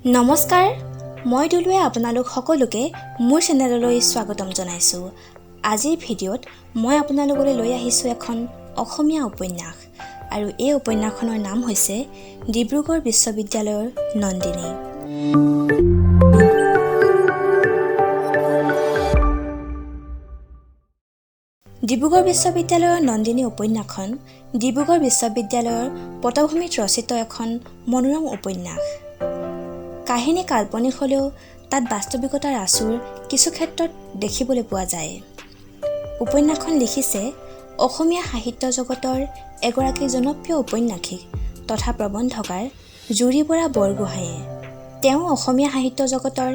নমস্কাৰ, মই দুলুৱে আপোনালোক সকলোকে মোৰ চেনেললৈ স্বাগতম জনাইছোঁ। আজিৰ ভিডিঅ'ত মই আপোনালোকলৈ লৈ আহিছোঁ এখন অসমীয়া উপন্যাস আৰু এই উপন্যাসখনৰ নাম হৈছে ডিব্ৰুগড় বিশ্ববিদ্যালয়ৰ নন্দিনী। ডিব্ৰুগড় বিশ্ববিদ্যালয়ৰ নন্দিনী উপন্যাসখন ডিব্ৰুগড় বিশ্ববিদ্যালয়ৰ পটভূমিত ৰচিত এখন মনোৰম উপন্যাস। কাহিনী কাল্পনিক হ'লেও তাত বাস্তৱিকতাৰ আচুৰ কিছু ক্ষেত্ৰত দেখিবলৈ পোৱা যায়। উপন্যাসখন লিখিছে অসমীয়া সাহিত্য জগতৰ এগৰাকী জনপ্ৰিয় উপন্যাসিক তথা প্ৰবন্ধকাৰ জুৰি বৰা বৰগোহাঁইয়ে। তেওঁ অসমীয়া সাহিত্য জগতৰ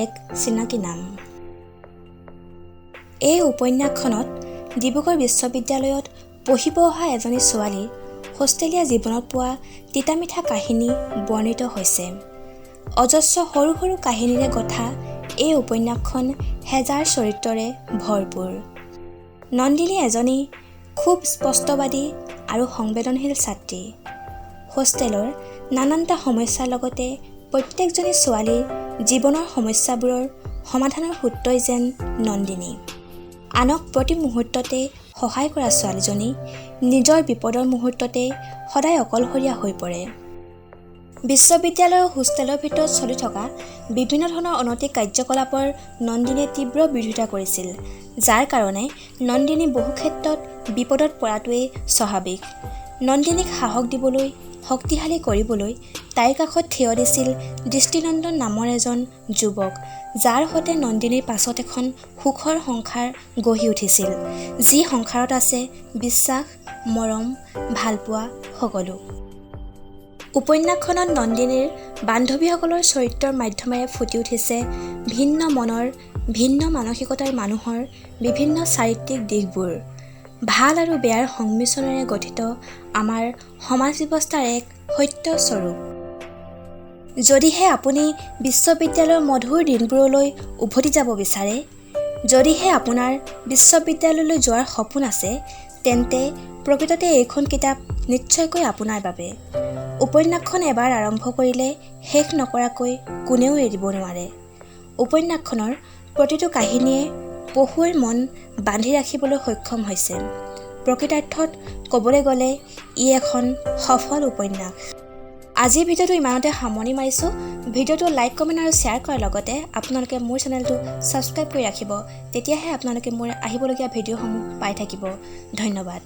এক চিনাকি নাম। এই উপন্যাসখনত ডিব্ৰুগড় বিশ্ববিদ্যালয়ত পঢ়িব অহা এজনী ছোৱালীৰ হোষ্টেলীয়া জীৱনত পোৱা তিতা মিঠা কাহিনী বৰ্ণিত হৈছে। অজস্ৰ সৰু সৰু কাহিনীৰে গঠা এই উপন্যাসখন হেজাৰ চৰিত্ৰৰে ভৰপূৰ। নন্দিনী এজনী খুব স্পষ্টবাদী আৰু সংবেদনশীল ছাত্ৰী। হোষ্টেলৰ নানানটা সমস্যাৰ লগতে প্ৰত্যেকজনী ছোৱালীৰ জীৱনৰ সমস্যাবোৰৰ সমাধানৰ সূত্ৰই যেন নন্দিনী। আনক প্ৰতি মুহূৰ্ততে সহায় কৰা ছোৱালীজনী নিজৰ বিপদৰ মুহূৰ্ততে সদায় অকলশৰীয়া হৈ পৰে। বিশ্ববিদ্যালয়ৰ হোষ্টেলৰ ভিতৰত চলি থকা বিভিন্ন ধৰণৰ অনৈতিক কাৰ্যকলাপৰ নন্দিনীয়ে তীব্ৰ বিৰোধিতা কৰিছিল, যাৰ কাৰণে নন্দিনী বহু ক্ষেত্ৰত বিপদত পৰাটোৱেই স্বাভাৱিক। নন্দিনীক সাহস দিবলৈ, শক্তিশালী কৰিবলৈ তাইৰ কাষত থিয় দিছিল দৃষ্টিনন্দন নামৰ এজন যুৱক, যাৰ সৈতে নন্দিনীৰ পাছত এখন সুখৰ সংসাৰ গঢ়ি উঠিছিল, যি সংসাৰত আছে বিশ্বাস, মৰম, ভালপোৱা সকলো। উপন্যাসখনত নন্দিনীৰ বান্ধৱীসকলৰ চৰিত্ৰৰ মাধ্যমেৰে ফুটি উঠিছে ভিন্ন মনৰ, ভিন্ন মানসিকতাৰ মানুহৰ বিভিন্ন চাৰিত্ৰিক দিশবোৰ। ভাল আৰু বেয়াৰ সংমিশ্ৰণেৰে গঠিত আমাৰ সমাজ ব্যৱস্থাৰ এক সত্য স্বৰূপ। যদিহে আপুনি বিশ্ববিদ্যালয়ৰ মধুৰ দিনবোৰলৈ উভতি যাব বিচাৰে, যদিহে আপোনাৰ বিশ্ববিদ্যালয়লৈ যোৱাৰ সপোন আছে, তেন্তে প্ৰকৃততে এইখন কিতাপ নিশ্চয়কৈ আপোনাৰ বাবে। উপন্যাসখন এবাৰ আৰম্ভ কৰিলে শেষ নকৰাকৈ কোনেও এৰিব নোৱাৰে। উপন্যাসখনৰ প্ৰতিটো কাহিনীয়ে পঢ়ুৱৈৰ মন বান্ধি ৰাখিবলৈ সক্ষম হৈছে। প্ৰকৃতাৰ্থত ক'বলৈ গ'লে ই এখন সফল উপন্যাস। আজিৰ ভিডিঅ'টো ইমানতে সামৰণি মাৰিছোঁ। ভিডিঅ'টো লাইক, কমেণ্ট আৰু শ্বেয়াৰ কৰাৰ লগতে আপোনালোকে মোৰ চেনেলটো ছাবস্ক্ৰাইব কৰি ৰাখিব, তেতিয়াহে আপোনালোকে মোৰ আহিবলগীয়া ভিডিঅ'সমূহ পাই থাকিব। ধন্যবাদ।